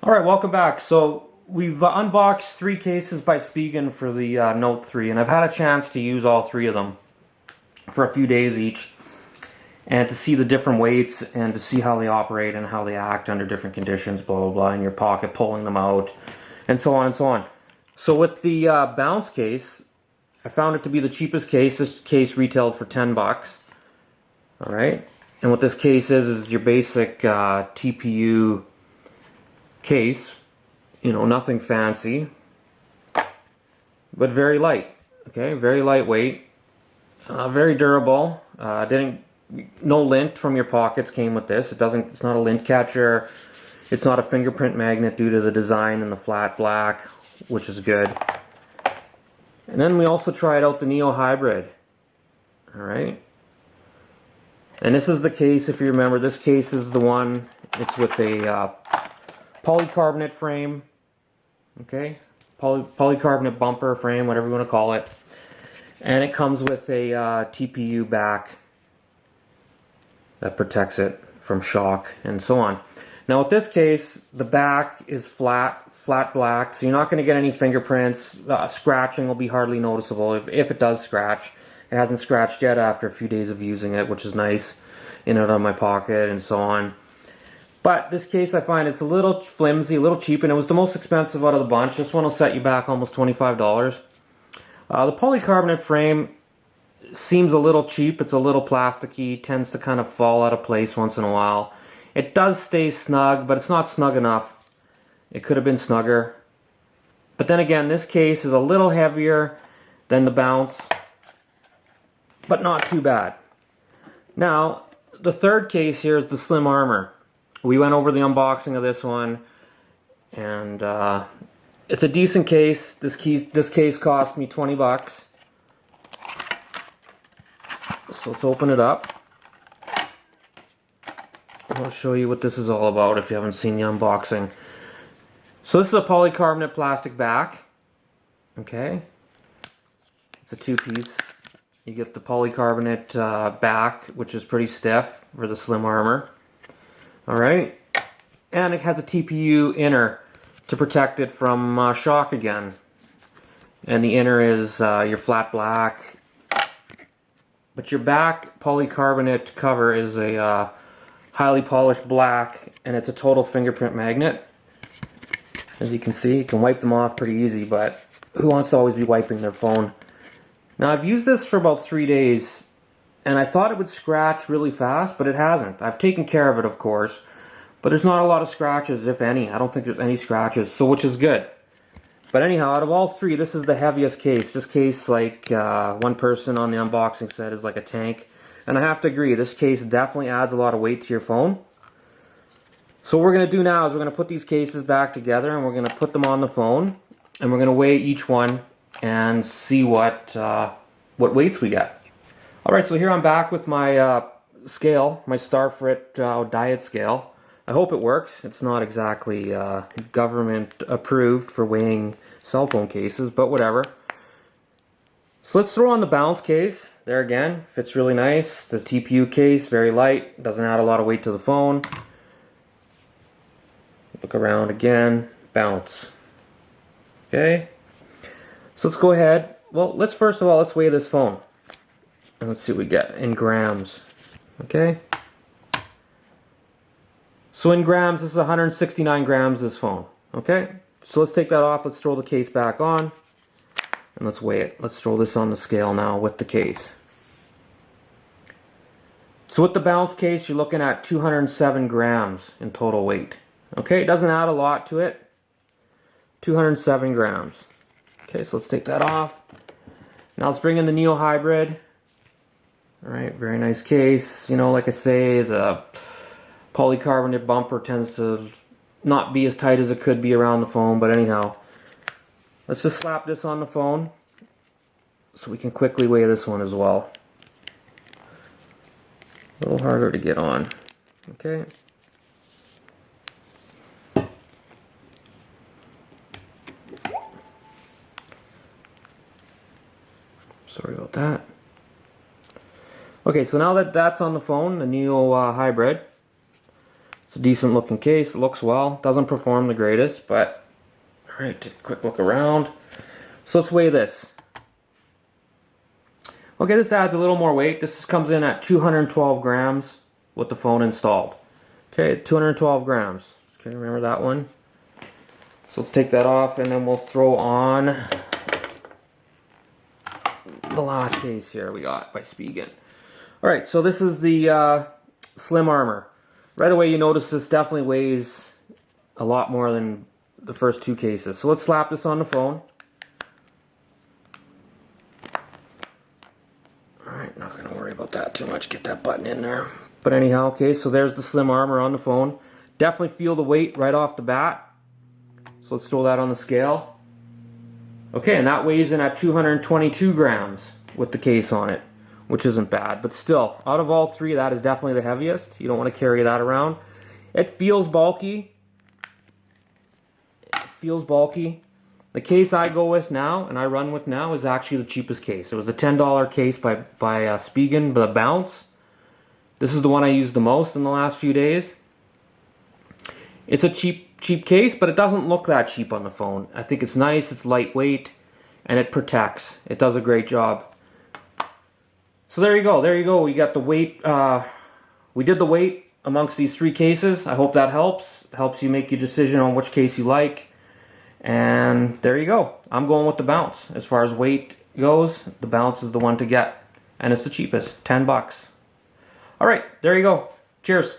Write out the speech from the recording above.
Alright, welcome back. So we've unboxed 3 cases by Spigen for the Note 3, and I've had a chance to use all 3 of them for a few days each, and to see the different weights and to see how they operate and how they act under different conditions, blah blah blah, in your pocket, pulling them out, and so on and so on. So with the Bounce case, I found it to be the cheapest case. This case retailed for 10 bucks. Alright, and what this case is your basic TPU case, nothing fancy, but very light. Okay, very lightweight, very durable. No lint from your pockets came with this. It's not a lint catcher. It's not a fingerprint magnet due to the design and the flat black, which is good. And then we also tried out the Neo Hybrid. All right. And this is the case, if you remember, this case is the one, it's with a polycarbonate frame, okay, polycarbonate bumper frame, whatever you want to call it, and it comes with a TPU back that protects it from shock and so on. Now with this case, the back is flat black, so you're not going to get any fingerprints. Scratching will be hardly noticeable if it does scratch. It hasn't scratched yet after a few days of using it, which is nice, in and out of my pocket and so on. But this case, I find it's a little flimsy, a little cheap, and it was the most expensive out of the bunch. This one will set you back almost $25. The polycarbonate frame seems a little cheap. It's a little plasticky, tends to kind of fall out of place once in a while. It does stay snug, but it's not snug enough. It could have been snugger. But then again, this case is a little heavier than the Bounce, but not too bad. Now, the third case here is the Slim Armor. We went over the unboxing of this one, and it's a decent case. This case cost me 20 bucks. So let's open it up. I'll show you what this is all about if you haven't seen the unboxing. So this is a polycarbonate plastic back. Okay. It's a 2-piece. You get the polycarbonate back, which is pretty stiff for the Slim Armor. Alright, and it has a TPU inner to protect it from shock again. And the inner is your flat black. But your back polycarbonate cover is a highly polished black, and it's a total fingerprint magnet. As you can see, you can wipe them off pretty easy, but who wants to always be wiping their phone? Now, I've used this for about 3 days, and I thought it would scratch really fast, but it hasn't. I've taken care of it, of course, but there's not a lot of scratches, if any. I don't think there's any scratches, so which is good. But anyhow, out of all 3, this is the heaviest case. This case, like one person on the unboxing said, is like a tank. And I have to agree, this case definitely adds a lot of weight to your phone. So what we're going to do now is we're going to put these cases back together, and we're going to put them on the phone, and we're going to weigh each one and see what weights we get. Alright, so here I'm back with my scale, my Starfrit diet scale. I hope it works. It's not exactly government approved for weighing cell phone cases, but whatever. So let's throw on the Bounce case. There again, fits really nice. The TPU case, very light, doesn't add a lot of weight to the phone. Look around again, Bounce. Okay, so let's go ahead. Well, first of all, let's weigh this phone. And let's see what we get in grams. Okay. So in grams, this is 169 grams, this phone. Okay. So let's take that off. Let's throw the case back on. And let's weigh it. Let's throw this on the scale now with the case. So with the Bounce case, you're looking at 207 grams in total weight. Okay. It doesn't add a lot to it. 207 grams. Okay. So let's take that off. Now let's bring in the Neo Hybrid. Alright, very nice case. Like I say, the polycarbonate bumper tends to not be as tight as it could be around the phone, but anyhow. Let's just slap this on the phone so we can quickly weigh this one as well. A little harder to get on. Okay. Sorry about that. Okay, so now that that's on the phone, the Neo Hybrid, It's a decent looking case. It looks well. Doesn't perform the greatest, but all right, take a quick look around. So let's weigh this. Okay, this adds a little more weight. This comes in at 212 grams with the phone installed. Okay, 212 grams. Okay, remember that one? So let's take that off and then we'll throw on the last case here we got by Spigen. Alright, so this is the Slim Armor. Right away you notice this definitely weighs a lot more than the first two cases. So let's slap this on the phone. Alright, not going to worry about that too much. Get that button in there. But anyhow, okay, so there's the Slim Armor on the phone. Definitely feel the weight right off the bat. So let's throw that on the scale. Okay, and that weighs in at 222 grams with the case on it, which isn't bad. But still, out of all three, that is definitely the heaviest. You don't want to carry that around. It feels bulky. It feels bulky. The case I go with now, and I run with now, is actually the cheapest case. It was the $10 case by Spigen, the Bounce. This is the one I used the most in the last few days. It's a cheap case, but it doesn't look that cheap on the phone. I think it's nice, it's lightweight, and it protects. It does a great job. So there you go, we got the weight, we did the weight amongst these three cases. I hope that helps. It helps you make your decision on which case you like. And there you go. I'm going with the Bounce. As far as weight goes, the Bounce is the one to get. And it's the cheapest, 10 bucks. Alright, there you go. Cheers.